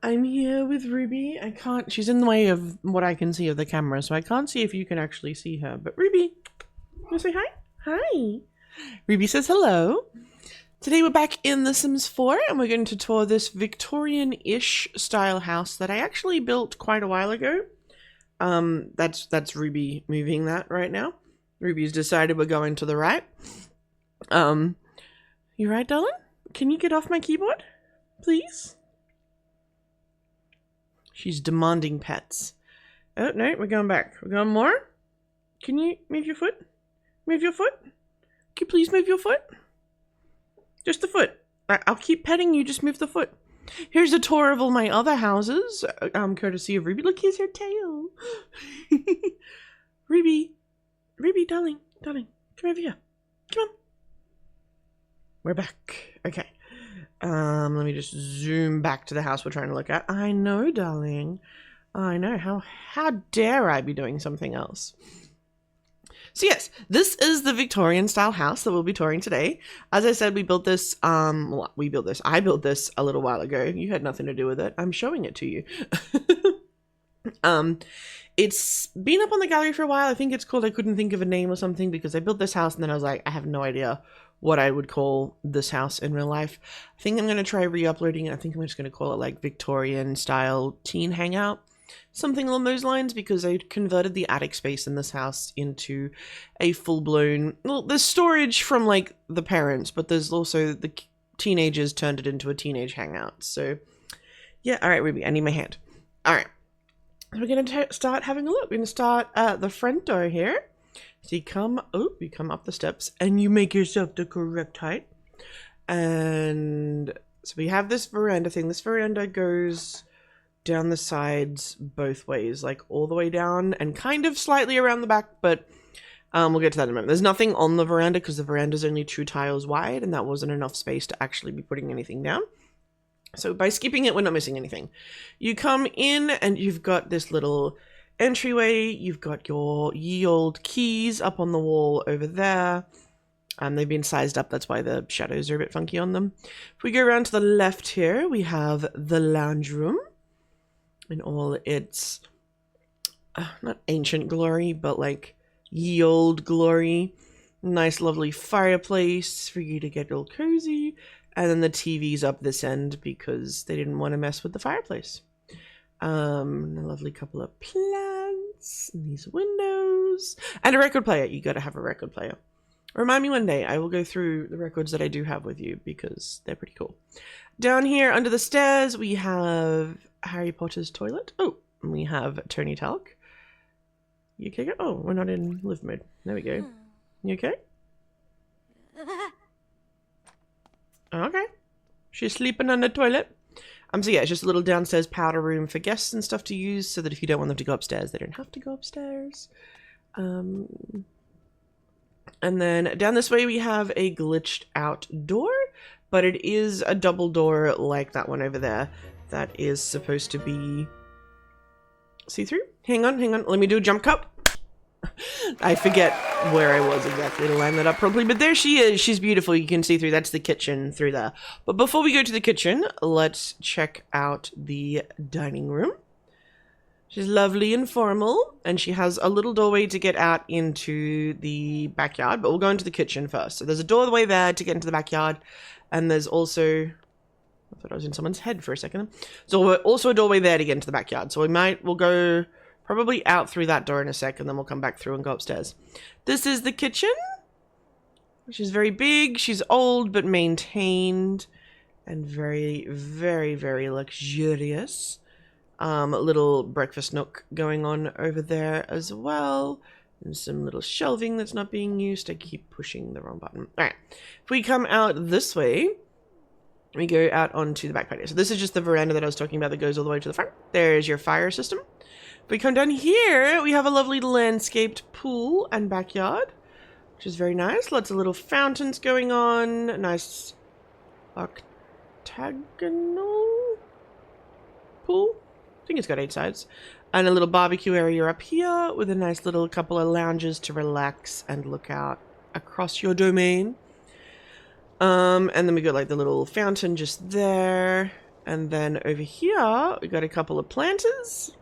I'm here with Ruby. I can't, she's in the way of what I can see of the camera, so I can't see if you can actually see her. But Ruby, you wanna say hi? Hi. Ruby says hello. Today we're back in The Sims 4 and we're going to tour this Victorian-ish style house that I actually built quite a while ago. That's Ruby moving that right now. Ruby's decided we're going to the right. You right, darling? Can you get off my keyboard, please? She's demanding pets. Oh, no, we're going back. We're going more. Can you move your foot? Move your foot? Can you please move your foot? Just the foot. I'll keep petting you, just move the foot. Here's a tour of all my other houses, courtesy of Ruby. Look, here's her tail. Ruby, darling, come over here. Come on. We're back. Okay. Let me just zoom back to the house we're trying to look at. I know, darling. I know. How dare I be doing something else? So yes, this is the Victorian style house that we'll be touring today. As I said, we built this, I built this a little while ago. You had nothing to do with it. I'm showing it to you. It's been up on the gallery for a while. I think it's called I Couldn't Think of a Name or something because I built this house and then I was like, I have no idea what I would call this house in real life. I think I'm going to try re-uploading it. I think I'm just going to call it like Victorian style teen hangout. Something along those lines because I converted the attic space in this house into a full-blown, well, there's storage from like the parents, but there's also the teenagers turned it into a teenage hangout. So yeah, all right, Ruby, I need my hand. All right, we're going to start having a look. We're going to start at the front door here. So you come up the steps and you make yourself the correct height. And so we have this veranda thing. This veranda goes down the sides both ways, like all the way down and kind of slightly around the back, but we'll get to that in a moment. There's nothing on the veranda because the veranda is only 2 tiles wide and that wasn't enough space to actually be putting anything down. So by skipping it, we're not missing anything. You come in and you've got this little entryway. You've got your ye old keys up on the wall over there. They've been sized up, that's why the shadows are a bit funky on them. If we go around to the left here, we have the lounge room in all its not ancient glory, but like ye old glory. Nice lovely fireplace for you to get all cozy, and then the TV's up this end because they didn't want to mess with the fireplace. A lovely couple of plants and these windows and a record player. You gotta have a record player. Remind me one day, I will go through the records that I do have with you because they're pretty cool. Down here under the stairs we have Harry Potter's toilet. Oh, and we have Tony Talc. You okay? Oh, we're not in live mode. There we go. You okay? Okay. She's sleeping on the toilet. So yeah, it's just a little downstairs powder room for guests and stuff to use so that if you don't want them to go upstairs, they don't have to go upstairs. And then down this way we have a glitched out door, but it is a double door like that one over there. That is supposed to be see-through. Hang on. Let me do a jump cut. I forget where I was exactly to line that up properly, but there she is. She's beautiful. You can see through. That's the kitchen through there. But before we go to the kitchen, let's check out the dining room. She's lovely and formal, and she has a little doorway to get out into the backyard, but we'll go into the kitchen first. So there's a doorway there to get into the backyard, and there's also... I thought I was in someone's head for a second. So also a doorway there to get into the backyard. So we'll go probably out through that door in a sec, and then we'll come back through and go upstairs. This is the kitchen, which is very big. She's old but maintained and very, very, very luxurious. A little breakfast nook going on over there as well. And some little shelving that's not being used. I keep pushing the wrong button. All right. If we come out this way, we go out onto the back patio. So this is just the veranda that I was talking about that goes all the way to the front. There's your fire system. If we come down here, we have a lovely landscaped pool and backyard, which is very nice. Lots of little fountains going on. Nice octagonal pool. I think it's got 8 sides. And a little barbecue area up here with a nice little couple of lounges to relax and look out across your domain. And then we got like the little fountain just there. And then over here, we got a couple of planters.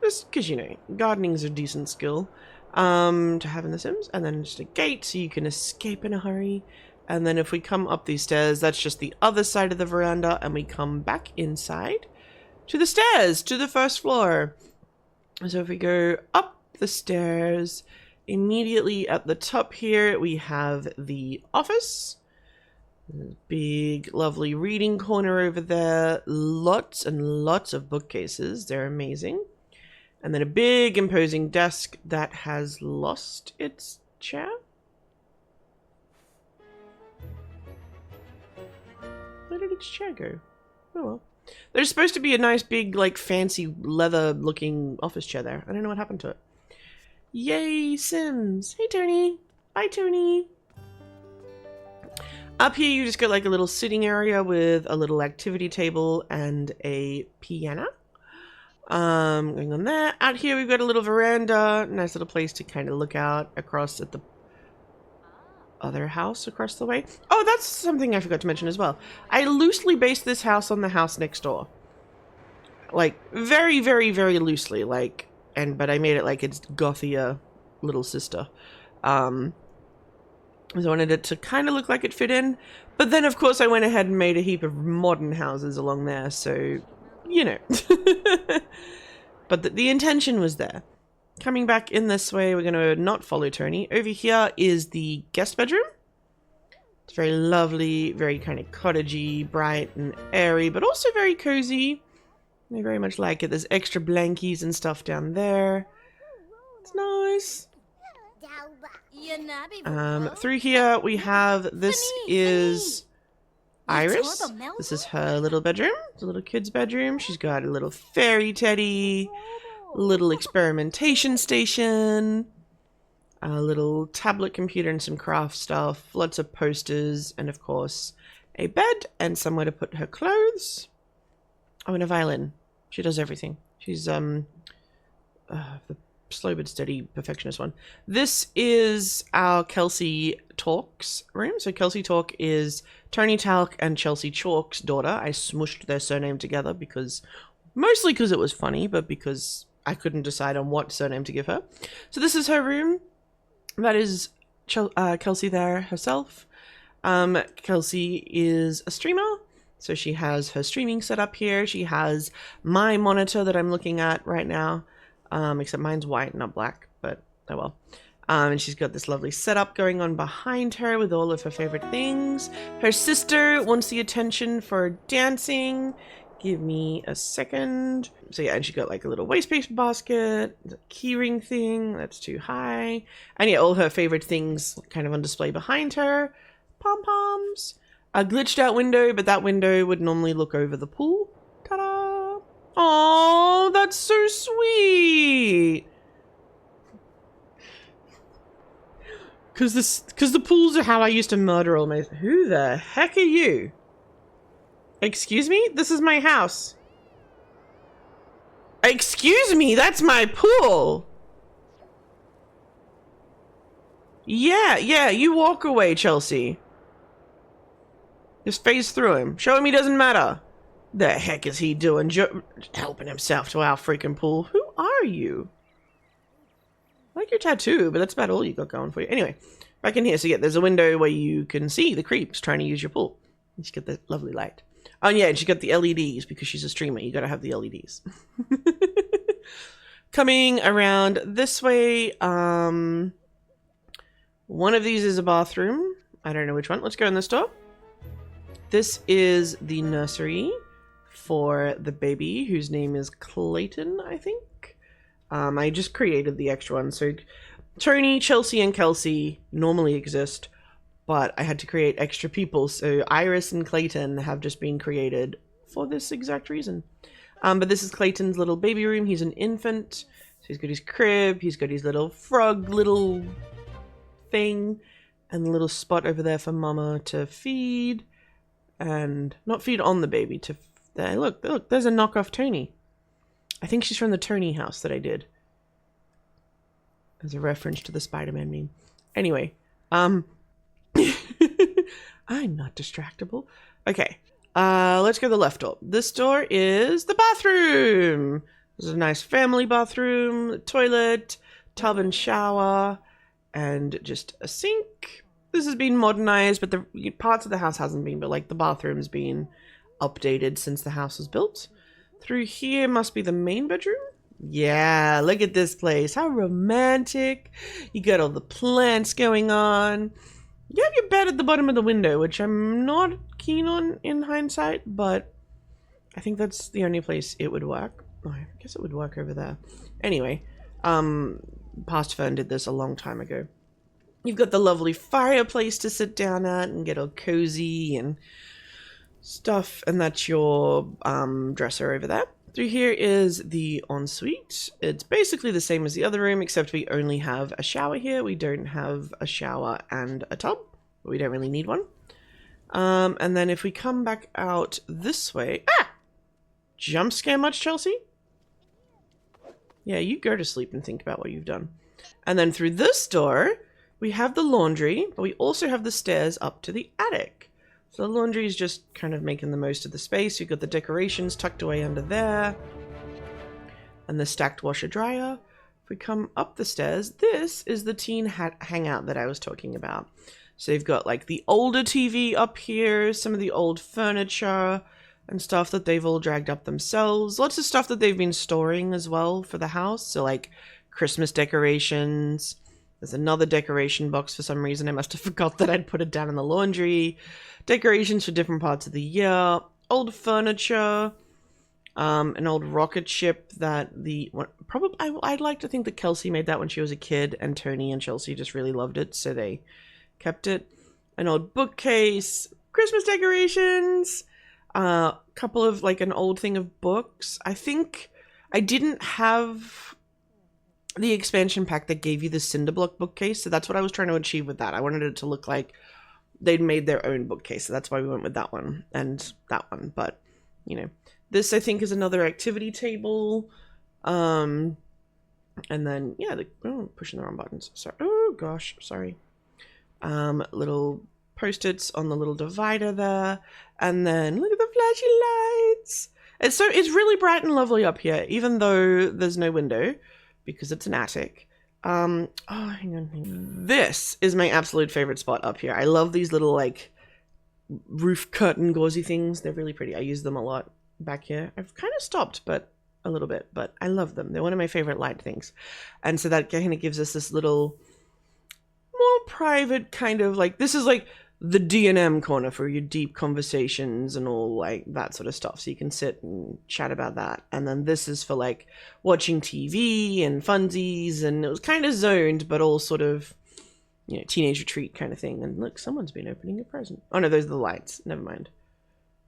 Just because, you know, gardening's a decent skill to have in The Sims. And then just a gate so you can escape in a hurry. And then if we come up these stairs, that's just the other side of the veranda. And we come back inside to the stairs, to the first floor. So if we go up the stairs, immediately at the top here, we have the office. Big, lovely reading corner over there. Lots and lots of bookcases. They're amazing. And then a big, imposing desk that has lost its chair. Where did its chair go? Oh well. There's supposed to be a nice, big, like, fancy leather-looking office chair there. I don't know what happened to it. Yay, Sims. Hey, Tony. Bye, Tony. Up here, you just got like a little sitting area with a little activity table and a piano. Going on there. Out here, we've got a little veranda. Nice little place to kind of look out across at the other house across the way. Oh, that's something I forgot to mention as well. I loosely based this house on the house next door. Like, very, very, very loosely. Like, but I made it like its gothier little sister. I wanted it to kind of look like it fit in. But then, of course, I went ahead and made a heap of modern houses along there. So, you know. But the intention was there. Coming back in this way, we're going to not follow Tony. Over here is the guest bedroom. It's very lovely, very kind of cottagey, bright and airy, but also very cozy. I very much like it. There's extra blankies and stuff down there. It's nice. Through here we have, this is Iris. This is her little bedroom. It's a little kid's bedroom. She's got a little fairy teddy, little experimentation station, a little tablet computer and some craft stuff, lots of posters, and of course a bed and somewhere to put her clothes. Oh, and a violin. She does everything. She's the slow but steady perfectionist one. This is our Kelsey Talks room. So Kelsey Talk is Tony Talk and Chelsea Chalk's daughter. I smushed their surname together mostly because it was funny, but because I couldn't decide on what surname to give her. So this is her room. That is Kelsey there herself. Kelsey is a streamer. So she has her streaming set up here. She has my monitor that I'm looking at right now. Except mine's white, not black, but oh well. And she's got this lovely setup going on behind her with all of her favorite things. Her sister wants the attention for dancing. Give me a second. So yeah, and she got like a little waste basket, a keyring thing, that's too high. And yeah, all her favorite things kind of on display behind her. Pom-poms. A glitched out window, but that window would normally look over the pool. Ta-da! Oh, that's so sweet. Cause the pools are how I used to murder all my. Who the heck are you? Excuse me? This is my house. Excuse me, that's my pool. Yeah, you walk away, Chelsea. Just phase through him. Show him he doesn't matter. The heck is he doing? Helping himself to our freaking pool. Who are you? I like your tattoo, but that's about all you got going for you. Anyway, back in here. So yeah, there's a window where you can see the creeps trying to use your pool. You get that lovely light. Oh yeah, and she got the LEDs because she's a streamer. You gotta have the LEDs. Coming around this way, one of these is a bathroom. I don't know which one. Let's go in this door. This is the nursery for the baby, whose name is Clayton, I think. I just created the extra one. So Tony, Chelsea, and Kelsey normally exist, but I had to create extra people. So Iris and Clayton have just been created for this exact reason. But this is Clayton's little baby room. He's an infant. So he's got his crib. He's got his little frog little thing. And a little spot over there for mama to feed. And not feed on the baby. There, look, there's a knockoff Tony. I think she's from the Tony house that I did. As a reference to the Spider-Man meme. Anyway, I'm not distractible. Okay, Let's go to the left door. This door is the bathroom. This is a nice family bathroom, toilet, tub and shower, and just a sink. This has been modernized, but the parts of the house hasn't been, but like the bathroom's been updated since the house was built. Through here must be the main bedroom. Yeah, look at this place. How romantic. You got all the plants going on. You have your bed at the bottom of the window, which I'm not keen on in hindsight, but I think that's the only place it would work. Oh, I guess it would work over there. Anyway, Past Fern did this a long time ago. You've got the lovely fireplace to sit down at and get all cozy and stuff, and that's your dresser over there. Through here is the ensuite. It's basically the same as the other room, except we only have a shower here. We don't have a shower and a tub. We don't really need one. And then if we come back out this way... Ah! Jump scare much, Chelsea? Yeah, you go to sleep and think about what you've done. And then through this door, we have the laundry, but we also have the stairs up to the attic. So the laundry is just kind of making the most of the space. You've got the decorations tucked away under there. And the stacked washer dryer. If we come up the stairs, this is the teen hangout that I was talking about. So you've got like the older TV up here, some of the old furniture and stuff that they've all dragged up themselves. Lots of stuff that they've been storing as well for the house. So like Christmas decorations. There's another decoration box for some reason. I must have forgot that I'd put it down in the laundry. Decorations for different parts of the year. Old furniture. An old rocket ship that I'd like to think that Kelsey made that when she was a kid, and Tony and Chelsea just really loved it, so they kept it. An old bookcase. Christmas decorations. Couple of, like, an old thing of books. I think I didn't have the expansion pack that gave you the cinder block bookcase, so that's what I was trying to achieve with that. I wanted it to look like they'd made their own bookcase, so that's why we went with that one and that one. But, you know, this I think is another activity table. And then, yeah, pushing the wrong buttons. Sorry. Oh gosh, sorry. Little post-its on the little divider there, and then look at the flashy lights. It's really bright and lovely up here, even though there's no window because it's an attic. Oh, hang on. This is my absolute favorite spot up here. I love these little like roof curtain gauzy things. They're really pretty. I use them a lot back here. I've kind of stopped, but a little bit, but I love them. They're one of my favorite light things. And so that kind of gives us this little more private kind of like, this is like the D&M corner for your deep conversations and all like that sort of stuff. So you can sit and chat about that. And then this is for like watching TV and funsies, and it was kind of zoned, but all sort of, you know, teenage retreat kind of thing. And look, someone's been opening a present. Oh no, those are the lights. Never mind.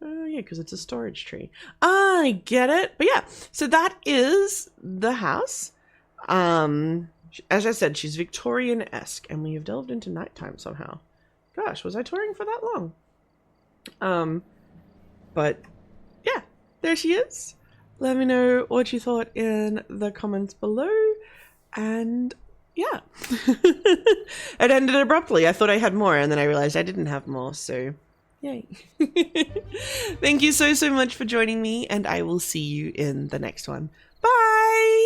Oh yeah, because it's a storage tree. I get it. But yeah, so that is the house. As I said, she's Victorian-esque, and we have delved into nighttime somehow. Gosh, was I touring for that long? But yeah, there she is. Let me know what you thought in the comments below. And yeah, it ended abruptly. I thought I had more, and then I realized I didn't have more, so yay. Thank you so much for joining me, and I will see you in the next one. Bye!